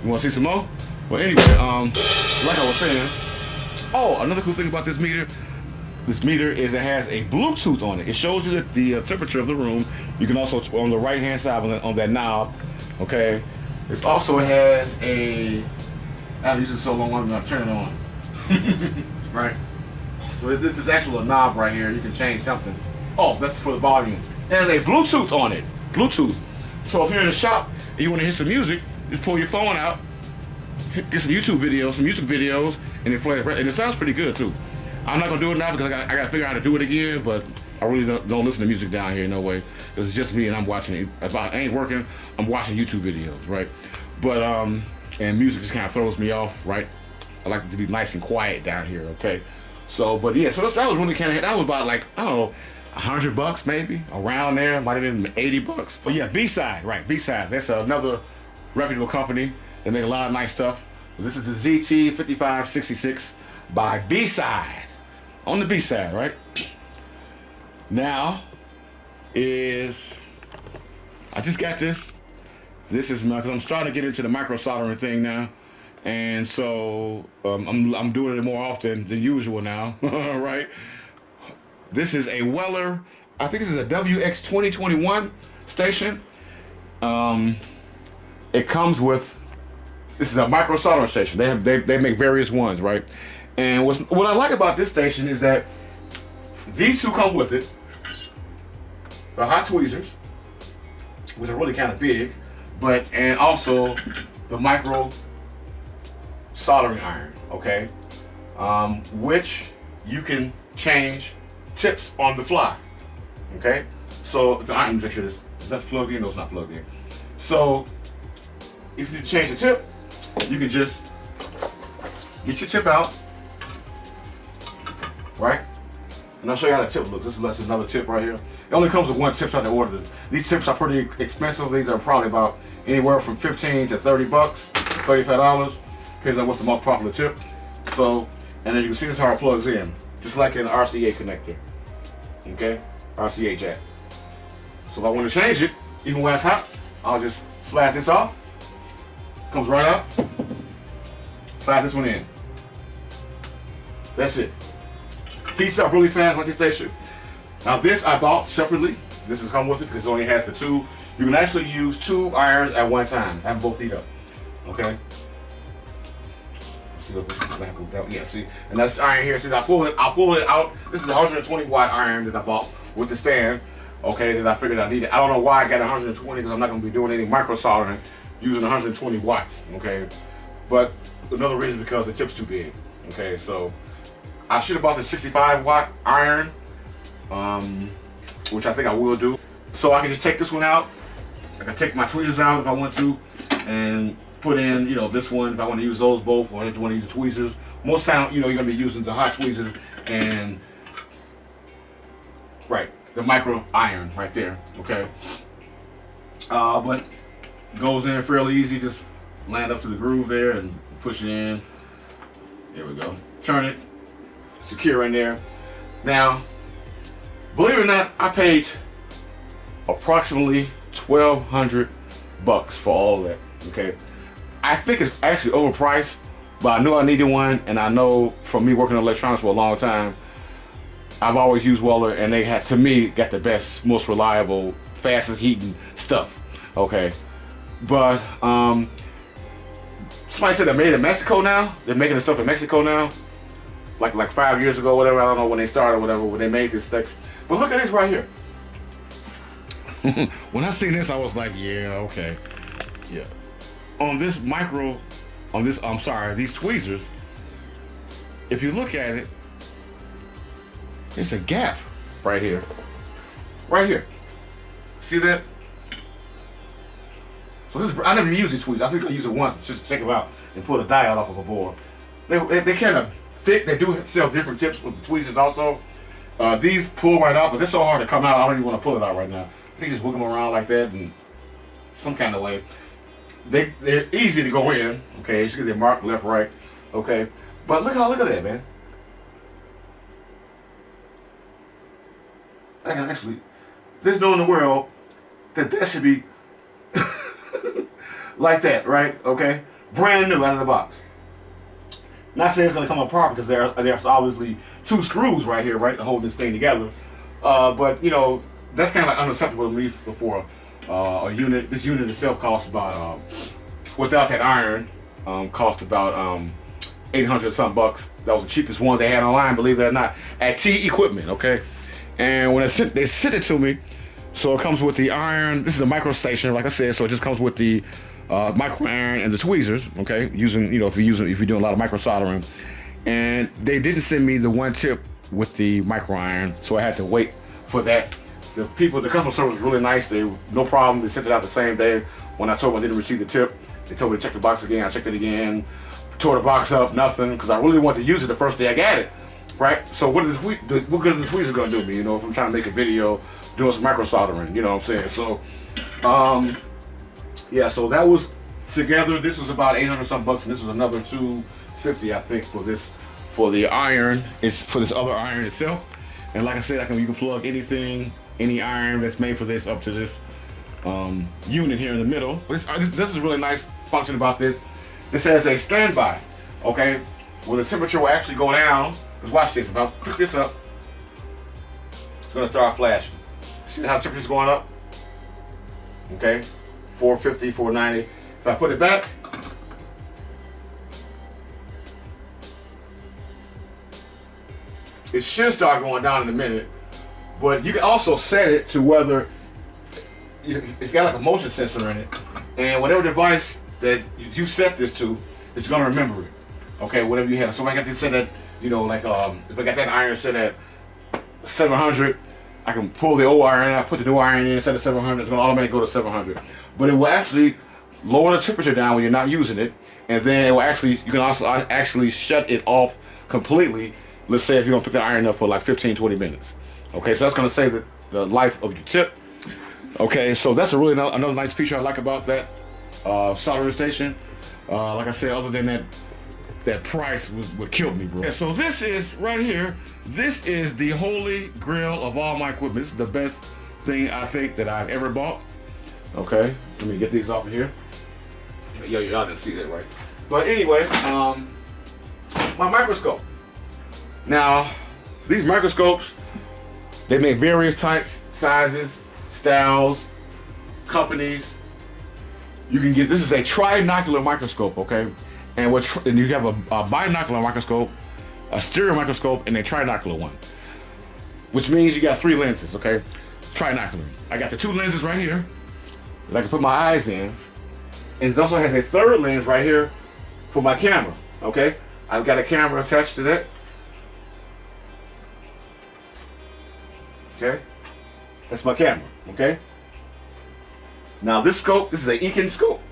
A: You want to see some more? Well, anyway, like I was saying, another cool thing about this meter is it has a Bluetooth on it. It shows you the temperature of the room. You can also, on the right-hand side on that knob, okay, it also has I've used it so long, I'm not turning it on. Right? So this is actually a knob right here. You can change something. Oh, that's for the volume. It has a Bluetooth on it. Bluetooth. So if you're in the shop and you want to hear some music, just pull your phone out, get some YouTube videos, some music videos, and it plays. And it sounds pretty good too. I'm not gonna do it now because I gotta figure out how to do it again. But I really don't listen to music down here, no way, because it's just me and I'm watching it. If I ain't working, I'm watching YouTube videos, right? But and music just kind of throws me off, right? I like it to be nice and quiet down here, okay? So, but yeah, so that was really kind of, that was about like, I don't know, $100 maybe, around there, might have been $80. But yeah, B-Side, right, B-Side. That's another reputable company. They make a lot of nice stuff. This is the ZT5566 by B-Side. On the B-Side, right? Now I just got this. This is because I'm starting to get into the micro soldering thing now. And so I'm doing it more often than usual now, right? This is a Weller, I think this is a WX 2021 station. It comes with, this is a micro soldering station. They make various ones, right? And what I like about this station is that these two come with it. The hot tweezers, which are really kind of big, and also the micro soldering iron, okay, which you can change tips on the fly, okay. So the iron, make sure this is that plugged in. No, it's not plugged in. So if you change the tip, you can just get your tip out, right? And I'll show you how the tip looks. This is another tip right here. It only comes with one tip, so I have to order. These tips are pretty expensive. These are probably about anywhere from 15 to 30 bucks, $35, depends on what's the most popular tip. So, and as you can see, this is how it plugs in, just like an RCA connector, okay? RCA jack. So if I want to change it, even when it's hot, I'll just slide this off. Comes right out. Slide this one in. That's it. Heats up really fast like this station. Now this I bought separately. This is come with it because it only has the two. You can actually use 2 irons at one time. Have both heat up. Okay. See, look, yeah, see, and that's iron here. See, I'll pull it out. This is a 120 watt iron that I bought with the stand. Okay, that I figured I needed. I don't know why I got 120 because I'm not going to be doing any micro soldering using 120 watts. Okay, but another reason because the tip's too big. Okay, so I should have bought the 65 watt iron, which I think I will do. So I can just take this one out. I can take my tweezers out if I want to, and put in, you know, this one if I want to use those both, or if I want to use the tweezers. Most time, you know, you're going to be using the hot tweezers and the micro iron right there, okay? But goes in fairly easy. Just land up to the groove there and push it in. There we go. Turn it, secure in there. Now, believe it or not, I paid approximately $1,200 for all of that, okay? I think it's actually overpriced, but I knew I needed one, and I know from me working in electronics for a long time, I've always used Weller, and they had, to me, got the best, most reliable, fastest heating stuff, okay? But somebody said they made it in Mexico now. They're making the stuff in Mexico now, like 5 years ago, whatever. I don't know when they started, or whatever, when they made this stuff. But look at this right here. When I seen this, I was like, yeah, okay, yeah. On this these tweezers, if you look at it, there's a gap right here. Right here. See that? So this is, I never use these tweezers. I think I use it once just to check them out and pull the diode off of a board. They kind of thick. They do sell different tips with the tweezers also. These pull right out, but they're so hard to come out, I don't even want to pull it out right now. I think just wiggle them around like that in some kind of way. They're easy to go in, okay? You see they're marked left, right, okay? But look at that, man. I can actually, there's no in the world that should be like that, right? Okay, brand new out of the box. Not saying it's gonna come apart because there's obviously 2 screws right here, right, to hold this thing together. But you know, that's kind of like unacceptable to me for a unit. This unit itself costs about, without that iron, cost about 800 something bucks. That was the cheapest one they had online, believe it or not, at T Equipment, okay? And when they sent it to me, so it comes with the iron. This is a micro station, like I said, so it just comes with the micro iron and the tweezers, okay? Using, you know, if you're doing a lot of micro soldering. And they didn't send me the one tip with the micro iron, so I had to wait for that. The customer service was really nice. No problem. They sent it out the same day. When I told them I didn't receive the tip, they told me to check the box again. I checked it again, tore the box up, nothing, because I really wanted to use it the first day I got it. Right? So what good are the tweezers gonna do me, you know, if I'm trying to make a video doing some micro soldering, you know what I'm saying? So yeah, so that was together. This was about 800 something bucks, and this was another $250, I think, for the iron. It's for this other iron itself. And like I said, you can plug any iron that's made for this up to this unit here in the middle. This is really nice function about this. This has a standby, okay, where the temperature will actually go down. Because watch this, if I pick this up, it's gonna start flashing. See how the temperature's going up? Okay, 450, 490. If I put it back, it should start going down in a minute. But you can also set it to whether it's got like a motion sensor in it, and whatever device that you set this to, it's gonna remember it. Okay, whatever you have. So if I got this set at, you know, like if I got that iron set at 700, I can pull the old iron out, put the new iron in, set at 700. It's gonna automatically go to 700. But it will actually lower the temperature down when you're not using it, and then it will actually, you can also actually shut it off completely. Let's say if you don't pick the iron up for like 15-20 minutes. Okay, so that's gonna save the life of your tip. Okay, so that's a really another nice feature I like about that soldering station. Like I said, other than that price what killed me, bro. Yeah, so this is right here. This is the holy grail of all my equipment. This is the best thing I think that I've ever bought. Okay, let me get these off of here. Y'all didn't see that, right? But anyway, my microscope. Now, these microscopes, they make various types, sizes, styles, companies. You can get, this is a trinocular microscope, okay? And you have a binocular microscope, a stereo microscope, and a trinocular one. Which means you got 3 lenses, okay? Trinocular. I got the 2 lenses right here that I can put my eyes in. And it also has a 3rd lens right here for my camera, okay? I've got a camera attached to that. Okay? That's my camera, okay? Now this scope, this is an Eakins scope.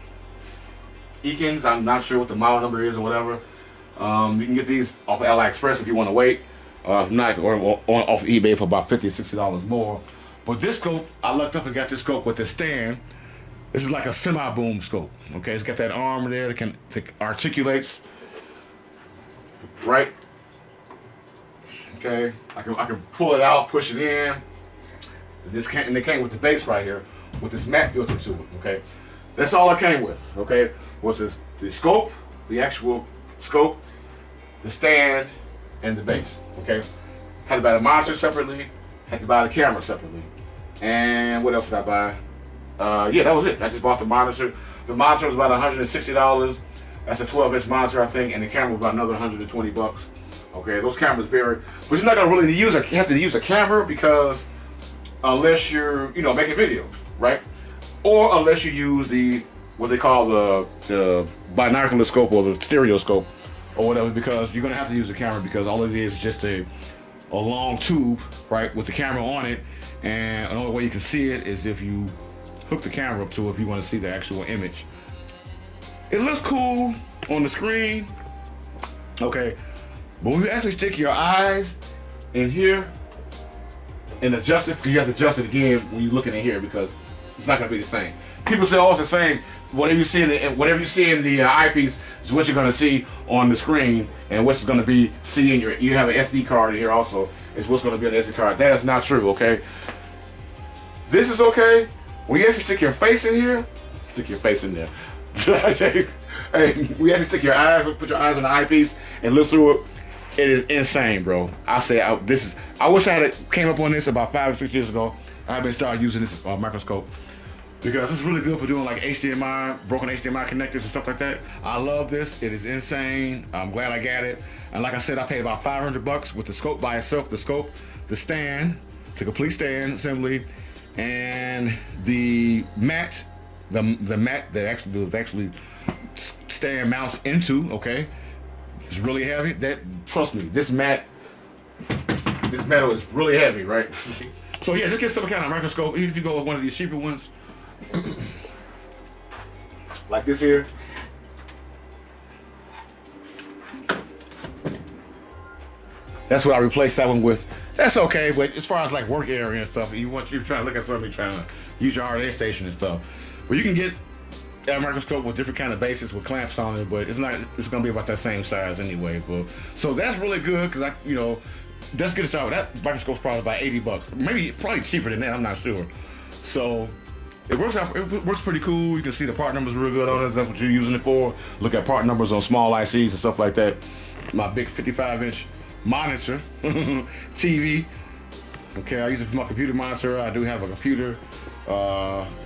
A: Eakins, I'm not sure what the model number is or whatever. You can get these off of AliExpress if you want to wait. Not or off eBay for about $50 or $60 more. But this scope, I lucked up and got this scope with the stand. This is like a semi-boom scope. Okay, it's got that arm there that articulates. Right. Okay, I can pull it out, push it in. And they came with the base right here, with this mat built into it. Okay, that's all it came with. Okay, was the scope, the actual scope, the stand, and the base. Okay, had to buy the monitor separately, had to buy the camera separately, and what else did I buy? Yeah, that was it. I just bought the monitor. The monitor was about $160. That's a 12-inch monitor, I think, and the camera was about another 120 bucks. Okay, those cameras vary, but you're not gonna really use you have to use a camera because unless you're, you know, making videos, right? Or unless you use what they call the binocular scope or the stereoscope or whatever, because you're gonna have to use the camera because all it is just a long tube, right, with the camera on it, and the only way you can see it is if you hook the camera up to it if you want to see the actual image. It looks cool on the screen, okay, but when you actually stick your eyes in here and adjust it, because you have to adjust it again when you're looking in here because it's not going to be the same. People say, oh, it's the same. Whatever you see in the eyepiece is what you're going to see on the screen, and what's going to be in you have an SD card in here also is what's going to be on the SD card. That is not true, okay? This is okay. When you actually stick your face in here, stick your face in there. Hey, we actually stick your eyes, put your eyes on the eyepiece and look through it. It is insane, bro. I say I wish I had came up on this about 5 or 6 years ago. I've been started using this microscope because it's really good for doing like HDMI, broken HDMI connectors and stuff like that. I love this. It is insane. I'm glad I got it. And like I said, I paid about 500 bucks with the scope by itself, the scope, the stand, the complete stand assembly, and the mat, the mat that actually stand mounts into. Okay, it's really heavy. Trust me, this metal is really heavy, right? So yeah, just get some kind of microscope. Even if you go with one of these cheaper ones, like this here. That's what I replaced that one with. That's okay, but as far as like work area and stuff, you're trying to look at something, trying to use your RDA station and stuff. But you can get that microscope with different kind of bases with clamps on it, but it's gonna be about that same size anyway. But so that's really good because let's get started. That microscope's probably about 80 bucks, probably cheaper than that. I'm not sure. So it works pretty cool. You can see the part numbers real good on it. That's what you're using it for. Look at part numbers on small ICs and stuff like that. My big 55-inch monitor, TV. Okay, I use it for my computer monitor. I do have a computer,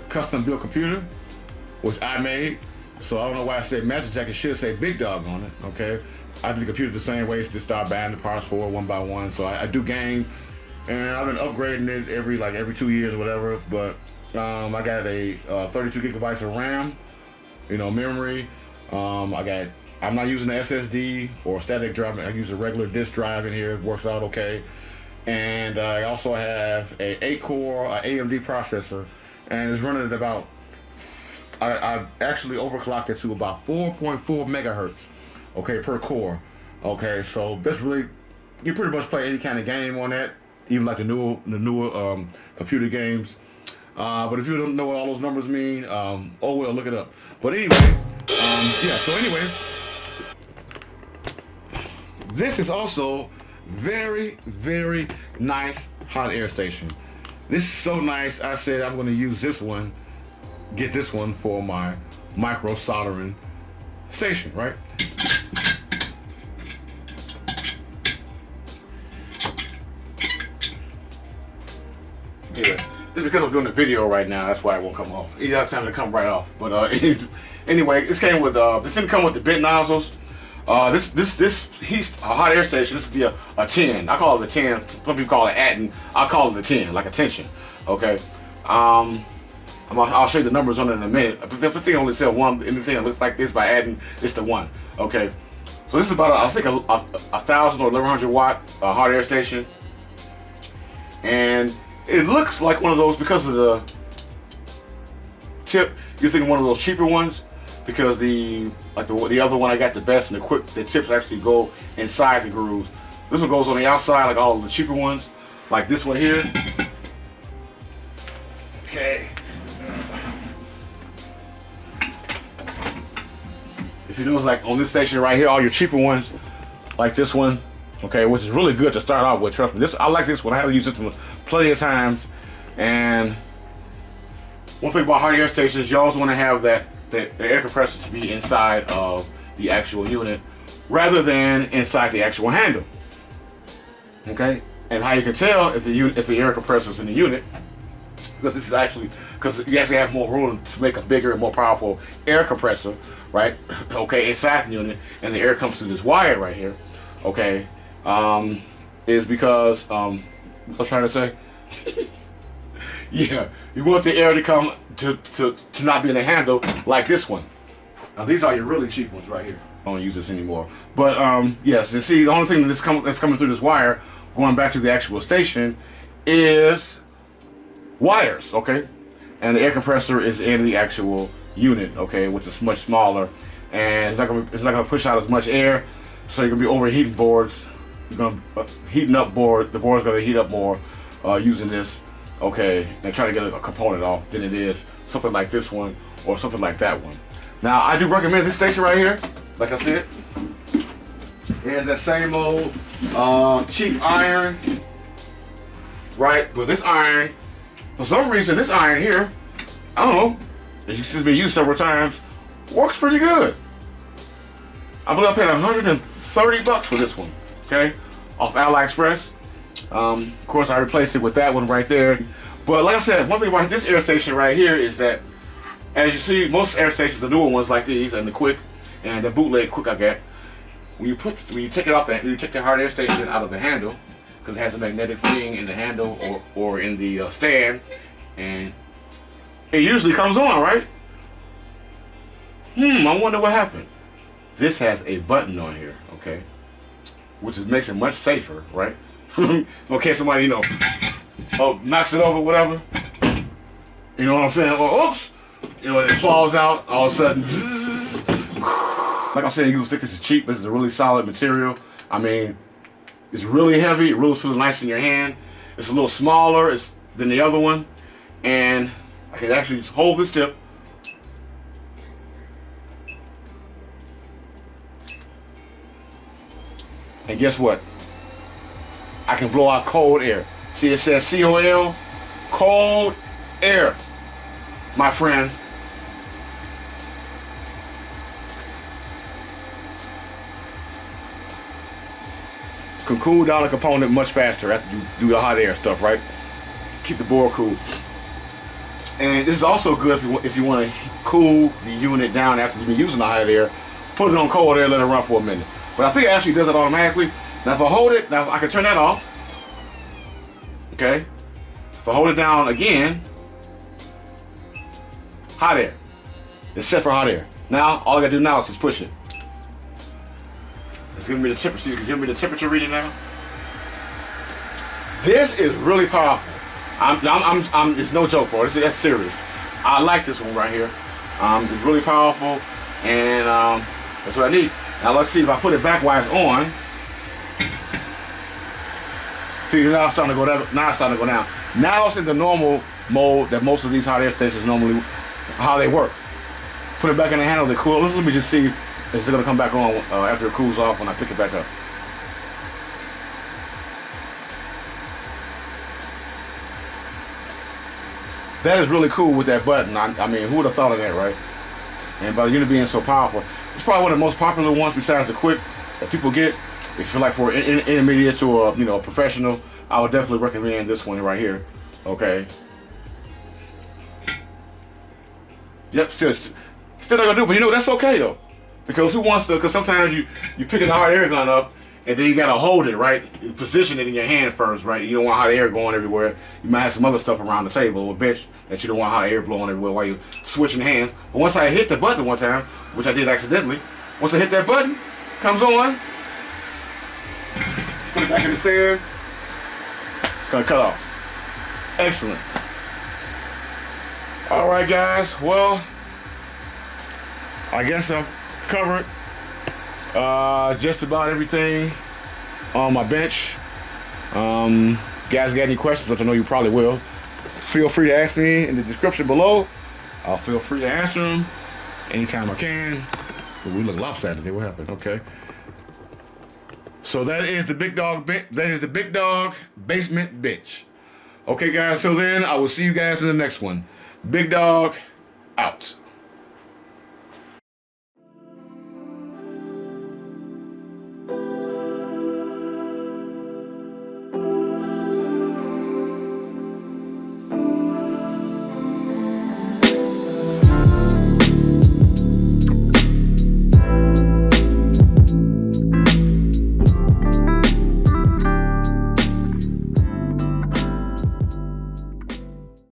A: custom built computer, which I made. So I don't know why I said Magic Jack. It should say Big Dog on it. Okay, I do the computer the same way. Just start buying the parts for it one by one. So I do game, and I've been upgrading it every 2 years or whatever. But I got a 32 gigabytes of RAM, memory. I got I'm not using the SSD or static drive. I use a regular disk drive in here. It works out okay. And I also have a 8-core AMD processor, and it's running at about, I actually overclocked it to about 4.4 megahertz, okay, per core. Okay, so that's really, you pretty much play any kind of game on that, even like the newer computer games. But if you don't know what all those numbers mean, oh well, look it up. But anyway, yeah, so anyway, this is also very, very nice hot air station. This is so nice, I said I'm going to use this one, get this one for my micro soldering station, right? Yeah, it's because I'm doing the video right now, that's why it won't come off. It has time to come right off. But anyway, this came with, this didn't come with the bent nozzles. This heat hot air station, this would be a 10. I call it a 10. Some people call it Atten. I call it a 10, like a tension. Okay. I'll show you the numbers on it in a minute. But the thing only said one. Anything that looks like this by Atten, it's the 1. Okay. So this is about I think a 1,000 or 1,100 watt hot air station, and it looks like one of those because of the tip. You're thinking one of those cheaper ones. Because the other one I got the best, and the tips actually go inside the grooves. This one goes on the outside like all of the cheaper ones, like this one here. Okay. If you notice, like on this station right here, all your cheaper ones, like this one, okay, which is really good to start out with. Trust me, I like this one. I have used this one plenty of times. And one thing about hot air stations, you always want to have the air compressor to be inside of the actual unit rather than inside the actual handle. Okay, and how you can tell if the air compressor is in the unit, because this is actually, because you actually have more room to make a bigger and more powerful air compressor, right? Okay, inside the unit, and the air comes through this wire right here. Okay, is because what I'm trying to say. Yeah, you want the air to come to not be in the handle like this one. Now these are your really cheap ones right here. I don't use this anymore. But yes, and see, the only thing that's coming through this wire, going back to the actual station, is wires, okay? And the air compressor is in the actual unit, okay, which is much smaller, and it's not gonna push out as much air, so you're gonna be overheating boards. You're gonna heating up board. The board's gonna heat up more using this. Okay, and try to get a component off than it is something like this one or something like that one. Now, I do recommend this station right here. Like I said, it has that same old cheap iron, right? But this iron, for some reason, this iron here, I don't know, it's been used several times, works pretty good. I believe I paid $130 for this one, okay, off AliExpress. Of course, I replaced it with that one right there. But like I said, one thing about this air station right here is that, as you see, most air stations, the newer ones like these, and the Quick, and the bootleg Quick I got, when you take it off you take the hard air station out of the handle, because it has a magnetic thing in the handle or in the stand, and it usually comes on, right? I wonder what happened. This has a button on here, okay, which makes it much safer, right? Okay, somebody, knocks it over, whatever. You know what I'm saying? Or, oops, it falls out, all of a sudden. Bzzz. Like I said, you think this is cheap, but this is a really solid material. I mean, it's really heavy. It really feels nice in your hand. It's a little smaller than the other one. And I can actually just hold this tip. And guess what? I can blow out cold air. See, it says COL, cold air, my friend. Can cool down a component much faster after you do the hot air stuff, right? Keep the board cool. And this is also good if you want to cool the unit down after you've been using the hot air. Put it on cold air, let it run for a minute. But I think it actually does it automatically. Now if I hold it, now I can turn that off. Okay. If I hold it down again, hot air. It's set for hot air. Now all I gotta do now is just push it. It's giving me the temperature. It's giving me the temperature reading now. This is really powerful. It's no joke, bro. That's serious. I like this one right here. It's really powerful, and that's what I need. Now let's see if I put it back while it's on. See, now it's starting to go down. Now it's starting to go down. Now it's in the normal mode that most of these hot air stations normally, how they work. Put it back in the handle, they cool. Let me just see if it's gonna come back on after it cools off when I pick it back up. That is really cool with that button. I mean, who would have thought of that, right? And by the unit being so powerful, it's probably one of the most popular ones besides the quick that people get. If you're like for an intermediate to a professional, I would definitely recommend this one right here. Okay. Yep, still not gonna do, but you know that's okay though, because who wants to? Because sometimes you pick a hot air gun up and then you gotta hold it right, you position it in your hand first, right? You don't want hot air going everywhere. You might have some other stuff around the table, a bench that you don't want hot air blowing everywhere while you're switching hands. But once I hit the button one time, which I did accidentally, once I hit that button, comes on. Put it back in the stand. Gonna cut off. Excellent. All right, guys. Well, I guess I've covered just about everything on my bench. Guys, got any questions, which I know you probably will, feel free to ask me in the description below. I'll feel free to answer them anytime I can. But we look lopsided there. What happened? Okay. So that is the big dog. That is the big dog basement bitch. Okay, guys. Till then, I will see you guys in the next one. Big dog out.